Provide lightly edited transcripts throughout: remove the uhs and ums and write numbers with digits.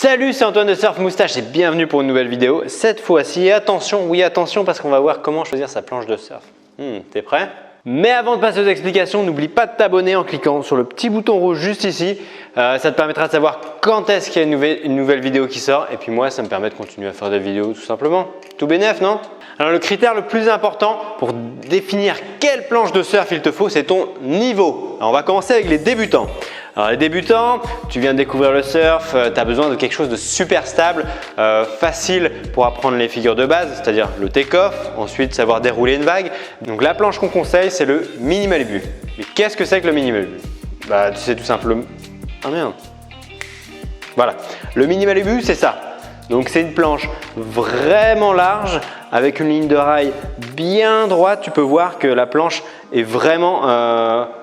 Salut, c'est Antoine de Surf Moustache et bienvenue pour une nouvelle vidéo. Cette fois-ci, attention, oui attention parce qu'on va voir comment choisir sa planche de surf. T'es prêt? Mais avant de passer aux explications, n'oublie pas de t'abonner en cliquant sur le petit bouton rouge juste ici. Ça te permettra de savoir quand est-ce qu'il y a une nouvelle vidéo qui sort. Et puis moi, ça me permet de continuer à faire des vidéos tout simplement. Tout bénef, non? Alors le critère le plus important pour définir quelle planche de surf il te faut, c'est ton niveau. Alors, on va commencer avec les débutants. Alors les débutants, tu viens de découvrir le surf, tu as besoin de quelque chose de super stable, facile pour apprendre les figures de base, c'est-à-dire le take-off, ensuite savoir dérouler une vague. Donc la planche qu'on conseille, c'est le Mini Malibu. Mais qu'est-ce que c'est que le Mini Malibu? Bah tu sais tout simplement… Ah merde. Voilà, le Mini Malibu c'est ça. Donc c'est une planche vraiment large avec une ligne de rail bien droite. Tu peux voir que la planche est vraiment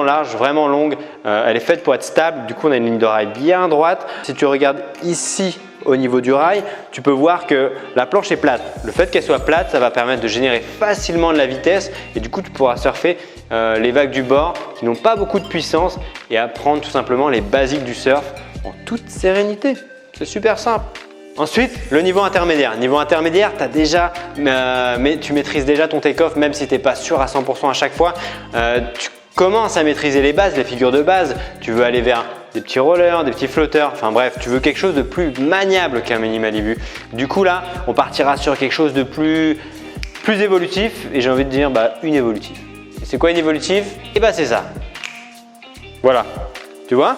large, vraiment longue. Elle est faite pour être stable. Du coup, on a une ligne de rail bien droite. Si tu regardes ici au niveau du rail, tu peux voir que la planche est plate. Le fait qu'elle soit plate, ça va permettre de générer facilement de la vitesse et du coup, tu pourras surfer les vagues du bord qui n'ont pas beaucoup de puissance et apprendre tout simplement les basiques du surf en toute sérénité. C'est super simple. Ensuite, le niveau intermédiaire. Niveau intermédiaire, tu maîtrises déjà ton take-off, même si tu n'es pas sûr à 100% à chaque fois. Tu commences à maîtriser les bases, les figures de base. Tu veux aller vers des petits rollers, des petits flotteurs. Enfin bref, tu veux quelque chose de plus maniable qu'un Mini Malibu. Du coup là, on partira sur quelque chose de plus évolutif. Et j'ai envie de dire une évolutive. C'est quoi une évolutive? Et c'est ça. Voilà. Tu vois?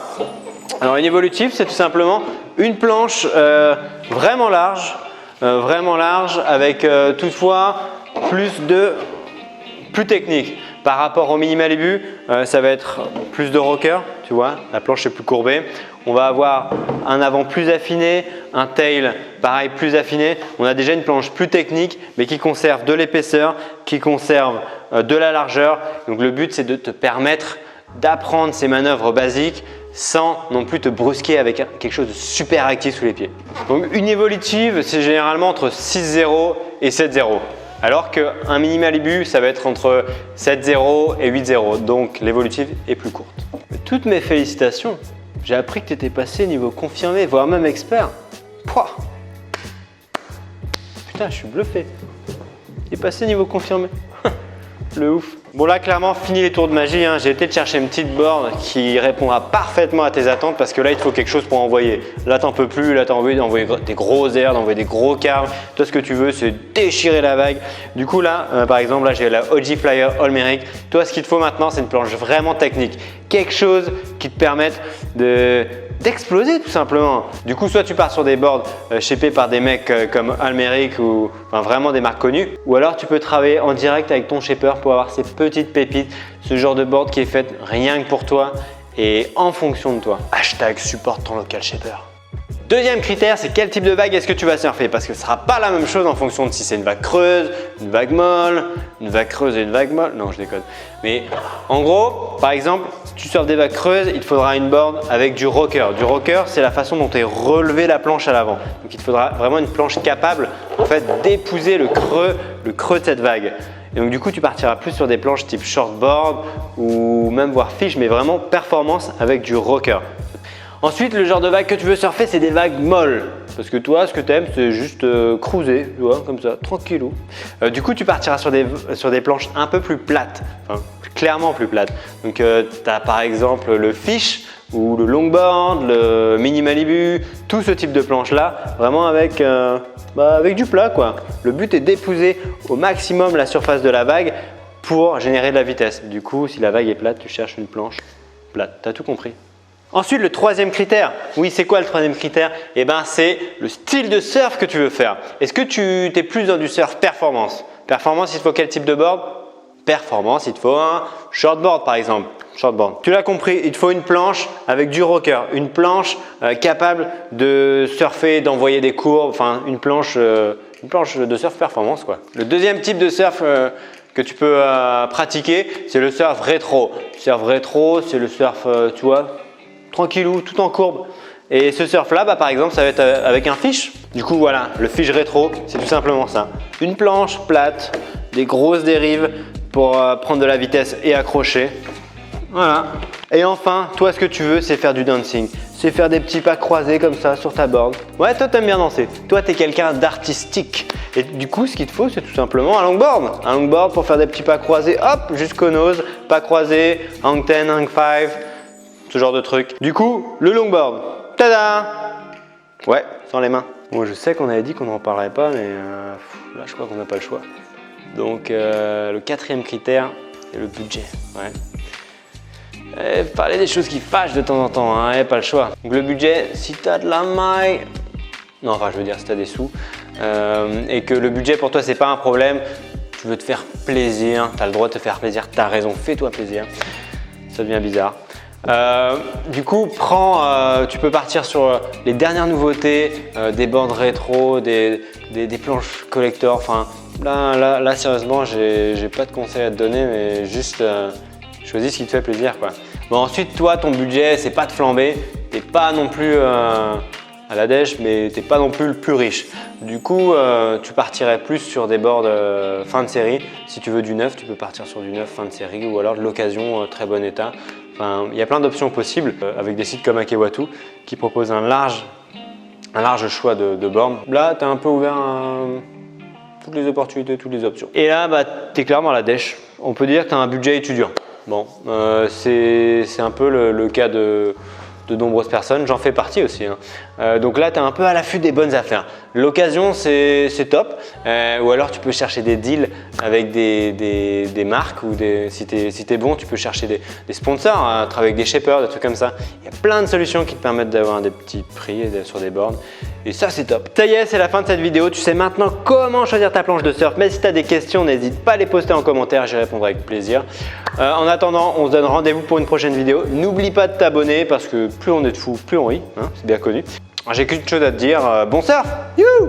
Alors une évolutive, c'est tout simplement une planche vraiment large avec toutefois plus technique. Par rapport au Mini Malibu, ça va être plus de rocker, tu vois, la planche est plus courbée. On va avoir un avant plus affiné, un tail pareil plus affiné. On a déjà une planche plus technique mais qui conserve de l'épaisseur, qui conserve de la largeur. Donc le but c'est de te permettre d'apprendre ces manœuvres basiques sans non plus te brusquer avec quelque chose de super actif sous les pieds. Donc une évolutive, c'est généralement entre 6.0 et 7.0. Alors qu'un Mini Malibu, ça va être entre 7.0 et 8.0. Donc l'évolutive est plus courte. Mais toutes mes félicitations, j'ai appris que tu étais passé niveau confirmé, voire même expert. Pouah. Putain, je suis bluffé. Tu es passé niveau confirmé. Le ouf. Bon là clairement fini les tours de magie, hein. J'ai été te chercher une petite board qui répondra parfaitement à tes attentes parce que là il te faut quelque chose pour envoyer. Là t'en peux plus, là t'as envie d'envoyer des gros airs, d'envoyer des gros carves. Toi ce que tu veux c'est déchirer la vague. Du coup là par exemple là j'ai la OG Flyer All-Meric. Toi ce qu'il te faut maintenant c'est une planche vraiment technique. Quelque chose qui te permette d'exploser tout simplement. Du coup soit tu pars sur des boards shapés par des mecs comme All-Meric ou vraiment des marques connues, ou alors tu peux travailler en direct avec ton shaper pour avoir ces petites pépites, ce genre de board qui est fait rien que pour toi et en fonction de toi. Hashtag supporte ton local shaper. Deuxième critère, c'est quel type de vague est-ce que tu vas surfer, parce que ce ne sera pas la même chose en fonction de si c'est une vague creuse, une vague molle, une vague creuse et une vague molle. Non, je déconne. Mais en gros, par exemple, si tu surfes des vagues creuses, il te faudra une board avec du rocker. Du rocker, c'est la façon dont tu es relevé la planche à l'avant. Donc il te faudra vraiment une planche capable en fait d'épouser le creux de cette vague. Et donc du coup, tu partiras plus sur des planches type shortboard ou même voire fish, mais vraiment performance avec du rocker. Ensuite, le genre de vague que tu veux surfer, c'est des vagues molles. Parce que toi, ce que tu aimes, c'est juste cruiser, tu vois, comme ça, tranquillou. Du coup, tu partiras sur des planches un peu plus plates, enfin, clairement plus plates. Donc, tu as par exemple le fish ou le longboard, le Mini Malibu, tout ce type de planche-là, vraiment avec du plat, quoi. Le but est d'épouser au maximum la surface de la vague pour générer de la vitesse. Du coup, si la vague est plate, tu cherches une planche plate. Tu as tout compris. Ensuite, le troisième critère. Oui, c'est quoi le troisième critère? C'est le style de surf que tu veux faire. Est-ce que tu es plus dans du surf performance? Performance, il te faut quel type de board? Performance, il te faut un shortboard par exemple. Shortboard. Tu l'as compris, il te faut une planche avec du rocker, une planche capable de surfer, d'envoyer des courbes, enfin une planche de surf performance quoi. Le deuxième type de surf que tu peux pratiquer, c'est le surf rétro. Le surf rétro, c'est le surf, tu vois, tranquillou, tout en courbe. Et ce surf là, par exemple, ça va être avec un fish. Du coup, voilà, le fish rétro, c'est tout simplement ça. Une planche plate, des grosses dérives pour prendre de la vitesse et accrocher. Voilà, Et enfin, toi, ce que tu veux, c'est faire du dancing. C'est faire des petits pas croisés comme ça sur ta board. Ouais, toi, t'aimes bien danser. Toi, t'es quelqu'un d'artistique. Et du coup, ce qu'il te faut, c'est tout simplement un longboard. Un longboard pour faire des petits pas croisés, hop, jusqu'aux noses, pas croisés, hang 10, hang 5, ce genre de truc. Du coup, le longboard. Tada! Ouais, sans les mains. Bon, je sais qu'on avait dit qu'on n'en parlerait pas, mais là, je crois qu'on n'a pas le choix. Donc, le quatrième critère, c'est le budget. Ouais. Parler des choses qui fâchent de temps en temps, hein, pas le choix. Donc le budget, si tu as de la maille, non, enfin je veux dire si tu as des sous, et que le budget pour toi c'est pas un problème, tu veux te faire plaisir, tu as le droit de te faire plaisir, tu as raison, fais-toi plaisir, ça devient bizarre. Du coup, tu peux partir sur les dernières nouveautés, des boards rétro, des planches collector, enfin là sérieusement, j'ai pas de conseils à te donner, mais juste choisis ce qui te fait plaisir, quoi. Bon, ensuite, toi, ton budget, c'est pas de flamber. T'es pas non plus à la dèche, mais t'es pas non plus le plus riche. Du coup, tu partirais plus sur des boards fin de série. Si tu veux du neuf, tu peux partir sur du neuf fin de série ou alors de l'occasion très bon état. Enfin, il y a plein d'options possibles avec des sites comme Akewatu qui proposent un large choix de boards. Là, tu es un peu ouvert à toutes les opportunités, toutes les options. Et là, tu es clairement à la dèche. On peut dire que tu as un budget étudiant. Bon, c'est un peu le cas de nombreuses personnes, j'en fais partie aussi. Hein. Donc là, tu es un peu à l'affût des bonnes affaires. L'occasion, c'est top. Ou alors, tu peux chercher des deals avec des marques ou si tu es bon, tu peux chercher des sponsors, hein, travailler avec des shippers, des trucs comme ça. Il y a plein de solutions qui te permettent d'avoir des petits prix sur des boards. Et ça, c'est top. Ça y est, c'est la fin de cette vidéo. Tu sais maintenant comment choisir ta planche de surf. Mais si tu as des questions, n'hésite pas à les poster en commentaire, j'y répondrai avec plaisir. En attendant, on se donne rendez-vous pour une prochaine vidéo. N'oublie pas de t'abonner parce que plus on est de fous, plus on rit. Hein, c'est bien connu. J'ai qu'une chose à te dire. Bon surf! Youhou!